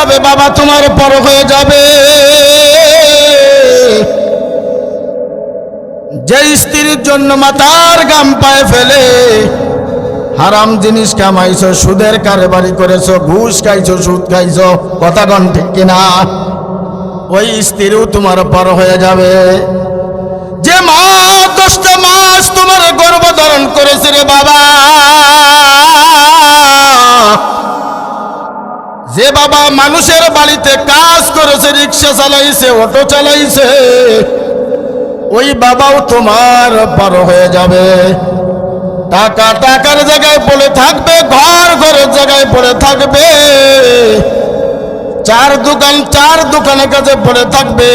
যাবে বাবা, তোমার পর হয়ে যাবে। যে স্ত্রীর জন্য মাথার ঘাম পায়ে ফেলে হারাম জিনিস কামাইছো, সুদের কারবারি করেছো, ঘুষ খাইছো, সুদ খাইছো, কথা কোন ঠিক কিনা? ওই স্ত্রীও তোমার পর হয়ে যাবে। যে মা 10টা মাস তোমার গর্ভধারণ করেছে রে বাবা, যে বাবা মানুষের বাড়িতে কাজ করেছে, রিক্সা চালাইছে, অটো চালাইছে, ওই বাবাও তোমার পর হয়ে যাবে। টাকা টাকার জায়গায় পড়ে থাকবে, ঘর ঘরের জায়গায় পড়ে থাকবে, চার দোকানের কাছে পড়ে থাকবে,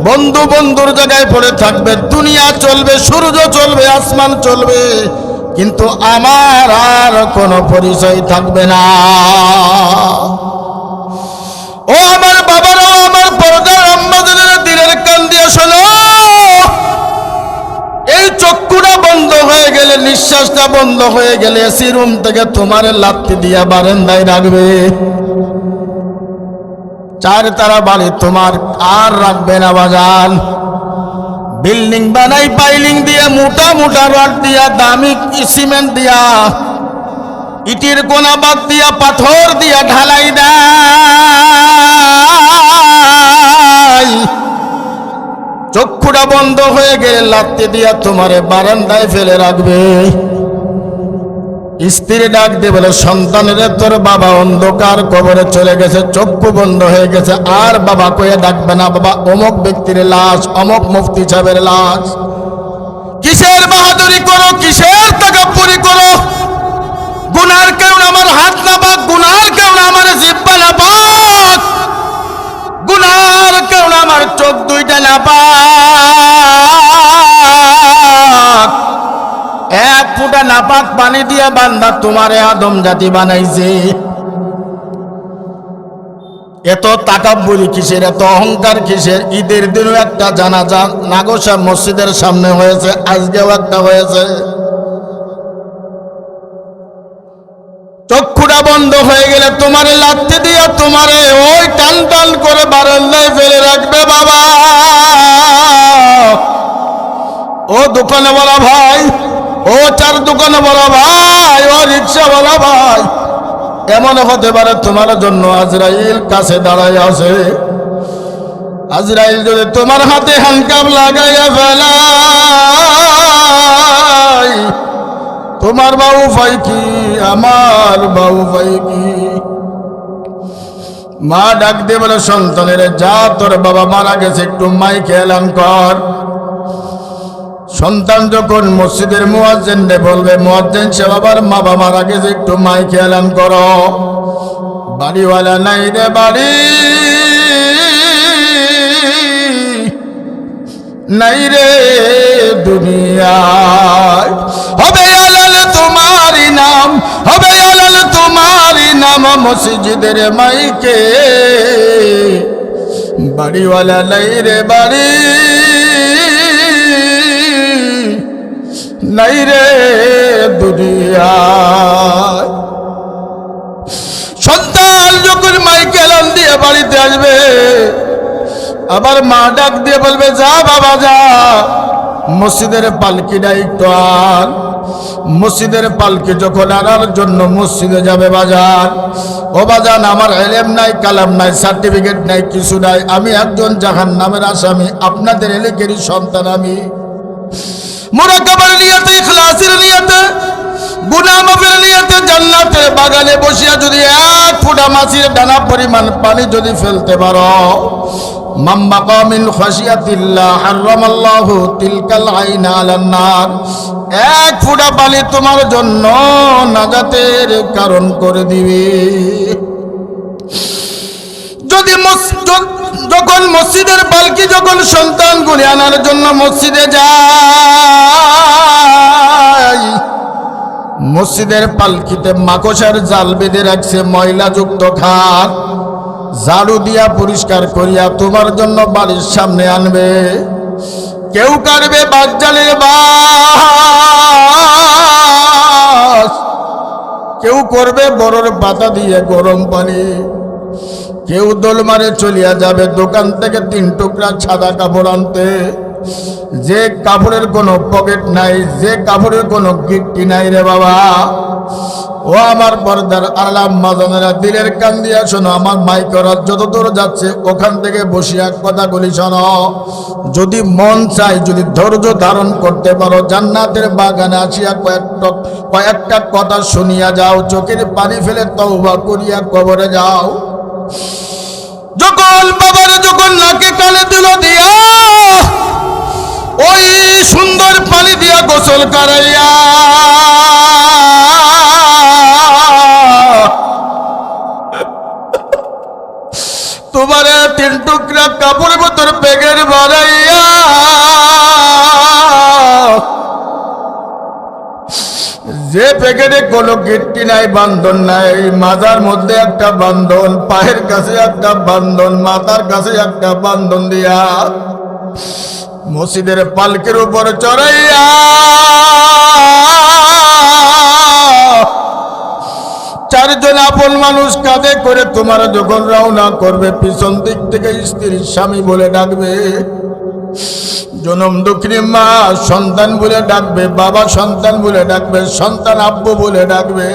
বন্ধু বন্ধুর জায়গায় পড়ে থাকবে। দুনিয়া চলবে, সূর্য চলবে, আসমান চলবে, কিন্তু আমার আর কোনো পরিচয় থাকবে না। ও আমার বাবারা, আমার পর্দার আম্মাদের দিলের কান দিয়ে শোনো, এই চক্ষুটা বন্ধ হয়ে গেলে, নিঃশ্বাসটা বন্ধ হয়ে গেলে, এসি রুম থেকে তোমার লাত্তি দিয়া বারান্দায় রাখবে। 4 তারা বাড়ি তোমার আর রাখবে না বাজান। বিল্ডিং বানাই পাইলিং দিয়ে, মোটা মোটা রড দিয়া, দামি সিমেন্ট দিয়া, ইটির কোনা বাদ দিয়া, পাথর দিয়া ঢালাই দেয়। চক্ষুটা বন্ধ হয়ে গেলে লাত্তি দিয়া তোমারে বারান্দায় ফেলে রাখবে। স্ত্রী ডাক দিয়ে বলে, সন্তানের তোর বাবা অন্ধকার কবরে চলে গেছে, চক্ষু বন্ধ হয়ে গেছে, আর বাবা কয়ে ডাকবে না, বাবা অমুক ব্যক্তির লাশ, অমুক মুফতি সাহেবের লাশ। কিসের বাহাদুরি করো, কিসের তাকাব্বুরি করো? গুনার কেউ আমার হাত না পাক, গুনার কেউ আমার জিহ্বা না পাক, গুনার কেউ আমার চোখ দুইটা না পাক। 1 ফুটা নাপাক পানি দিয়া বান্দা তোমারে আদম জাতি বানাইছে। এত তাকাব্বুরি কিসের, এত অহংকার কিসের? ঈদের দিনও একটা জানাজা নাগোসা মসজিদের সামনে হয়েছে, আজকেও একটা হয়েছে। চক্ষুটা বন্ধ হয়ে গেলে তোমারে লাত্তি দিয়া তোমারে ওই টান টান করে বারান্দায় ফেলে রাখবে বাবা। ও দোকানওয়ালা ভাই, ও চার দোকানওয়ালা ভাই, ও রিক্সাওয়ালা ভাই, এমন হতে পারে তোমার জন্য আজরাইল কাছে দাঁড়ায় আছে। আজরাইল যদি তোমার হাতে হ্যান্ডকাপ লাগাইয়া ফেলাই, তোমার বাবু ভাই কি, আমার বাবু ভাই কি? মা ডাক দিয়ে বলে, সন্তানের যা তোর বাবা মারা গেছে, একটু মাইকে এলান কর। সন্তান যখন মসজিদের মুয়াজ্জিনকে বলবে, মুয়াজ্জিন সাহেব আবার মা বাবা মারা গেছে, একটু মাইকে এলান করো। বাড়িওয়ালা নাই রে বাড়ি, নাই রে দুনিয়ায়, হবে আলাল তোমারই নাম, হবে আলাল তোমারই নাম মসজিদের মাইকে। বাড়িওয়ালা নাই রে বাড়ি, নাই রে দুনিয়ায়। সন্তান যখন মাইকে এলান দিয়ে বাড়িতে আসবে, আবার মা ডাক দিয়ে বলবে, যা বাবা যা, মসজিদের পালকিটা একটু আন। মসজিদের পালকি যখন আনার জন্য মসজিদে যাবে বাজার, ও বাজান আমার ইলম নাই, কালাম নাই, সার্টিফিকেট নাই, কিছু নাই, আমি একজন জাহান্নামের আসামি, আপনাদের এলাকারই সন্তান আমি। মুরাকাবার নিয়তে, ইখলাসের নিয়তে, গুনাহ মাফের নিয়তে জান্নাতের বাগানে বসিয়া যদি 1 ফুটা মাছির দানা পরিমাণ পানি যদি ফেলতে পারো, মাম্বাকা মিন খাশিয়াতিল্লাহ হারামাল্লাহু তিলকাল আইনা আলান নার, 1 ফুটা পানি তোমার জন্য নাজাতের কারণ করে দিবে। যদি যখন মসজিদের পালকি যখন সন্তান গুলি আনার জন্য মসজিদে যায়, মসজিদের পালকিতে মাকড়সার জাল বেঁধে রাখছে, ময়লাযুক্ত খাট ঝাড়ু দিয়া পরিষ্কার করিয়া তোমার জন্য বাড়ির সামনে আনবে। কেউ কাটবে বাচ্চালের বাস, কেউ করবে বড়র পাতা দিয়ে গরম পানি, কেউ দোল মারে চলিয়া যাবে দোকান থেকে 3 টুকরা সাদা কাপড় আনতে, যে কাপড়ের কোনো পকেট নাই, যে কাপড়ের কোনো গিট্টি নাই রে বাবা। ও আমার পর্দার আলাম মাজানেরা, দিলের কান দিয়া শোনো, আমার মাইকরা যত দূর যাচ্ছে ওখান থেকে বসিয়া কথাগুলি শোনো। যদি মন চাই, যদি ধৈর্য ধারণ করতে পারো, জান্নাতের বাগানে আসিয়া কয়েকটা কথা শুনিয়া যাও, চোখের পানি ফেলে তওবা করিয়া কবরে যাও। যখন বাবার যখন নাকে কানে দিল দিয়া, ওই সুন্দর পানি দিয়া গোসল করাইয়া তোমার 3 টুকরা কাপড় ভিতর প্যাকেট ভরাইয়া যে প্যাকেটে কোনো গিট্টি নাই, বান্ধন নাই, মাথার মধ্যে একটা বান্ধন, পায়ের কাছে একটা বান্ধন, মাথার কাছে একটা বান্ধন দিয়া মসজিদের পালকের উপর চড়াইয়া চারজন আপন মানুষ কাঁধে করে তোমার যখন রওনা করবে, পিছন দিক থেকে স্ত্রীর স্বামী বলে ডাকবে, জনম দুঃখিনী মা সন্তান বলে ডাকবে, বাবা সন্তান বলে ডাকবে, সন্তান আব্বু বলে ডাকবে।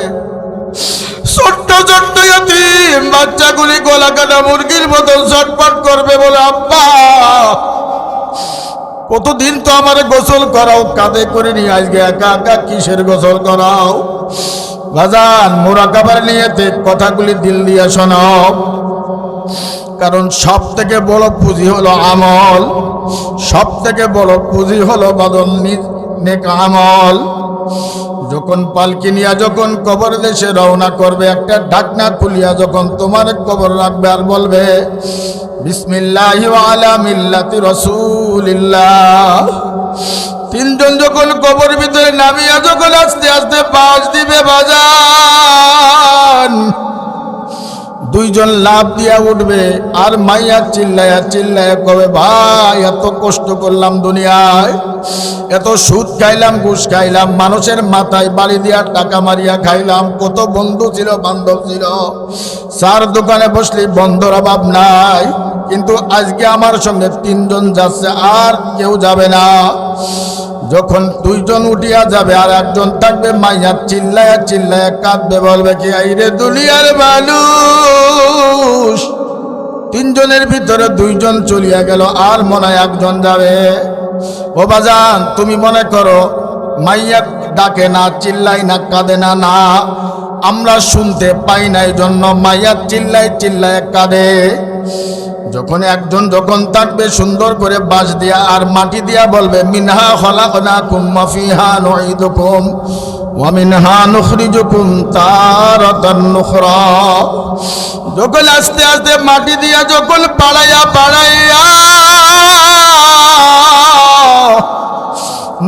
ছোট্ট ছোট্ট ইতিম বাচ্চাগুলি গলা কাটা মুরগির মতো ছটফট করবে, বলে আব্বা কতদিন তো আমার গোসল করাও, কাঁধে করে নিয়ে আজকে একা একা কিসের গোসল করাও। বাজান মুরাকাবার নিয়েতে কথাগুলি দিল দিয়া শোনাও, কারণ সব থেকে বড় পুঁজি হলো আমল, সব থেকে বড় পুঁজি হলো বাদন নেক আমল। যখন পালকি নিয়া যখন কবর দেশে রওনা করবে, একটা ঢাকনা খুলিয়া যখন তোমার কবর রাখবে আর বলবে বিসমিল্লাহি ওয়া আলা মিল্লাতি রাসূলিল্লাহ। 3 জন যখন কবর ভিতরে নামিয়া যখন আস্তে আস্তে পাশ দিবে বাজান, 2 জন লাভ দিয়া উঠবে আর মাইয়া চিল্লায়া চিল্লায়া কবে, ভাই এত কষ্ট করলাম দুনিয়ায়, এত সুদ খাইলাম, ঘুষ খাইলাম, মানুষের মাথায় বাড়ি দিয়া টাকা মারিয়া খাইলাম, কত বন্ধু ছিল বান্ধব ছিল, 4 দোকানে বসলি বন্ধুর অভাব নাই, কিন্তু আজকে আমার সঙ্গে 3 জন যাচ্ছে আর কেউ যাবে না। যখন 2 জন উঠিয়া যাবে আর 1 জন থাকবে, মাইয়া চিল্লায়া চিল্লায়া কাঁদবে, বলবে কি আইরে দুনিয়ার মানুষ, 3 জনের ভিতরে 2 জন চলিয়া গেল আর মনে হয় 1 জন যাবে। ও বাজান তুমি মনে করো মাইয়া ডাকে না, চিল্লাই না, কাঁদে না, না আমরা শুনতে পাই না, এই জন্য মাইয়া চিল্লাই চিল্লাই কাঁদে। যখন 1 জন যখন থাকবে সুন্দর করে বাঁশ দিয়া আর মাটি দিয়া বলবে মিনহা খলাকনাকুম ওয়া ফিহা নুঈদুকুম ওয়া মিনহা নুখরিজুকুম তারাতান নুখরা। যখন আস্তে আস্তে মাটি দিয়া যখন পাড়াইয়া পাড়াইয়া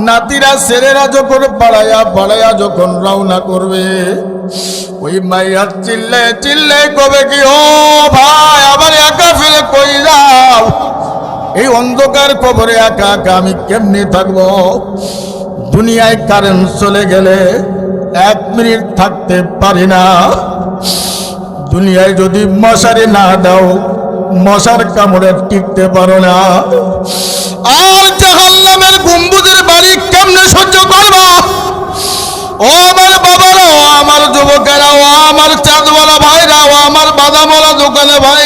নাতিরা ছেলেরা যখন পাড়াইয়া পাড়াইয়া যখন রওনা করবে, ওই মাইয়া চিল্লে চিল্লে কবে কি ও ভাই আবার একা ফেলে কই যাও, এই অন্ধকার কবরে একা একা আমি কেমনে থাকবো। দুনিয়ায় কারেন্ট চলে গেলে 1 মিনিট থাকতে পারি না, দুনিয়ায় যদি মশারি না দাও মশার কামড়ে টিকতে পারো না, আর জাহান্নামের গম্বুজের বাড়ি কেমনে সহ্য করবা। ও আমার বাবারা, ও আমার যুবকেরা, ও আমার চাঁদওয়ালা ভাইরা, ও আমার বাদামওয়ালা দোকানে ভাই।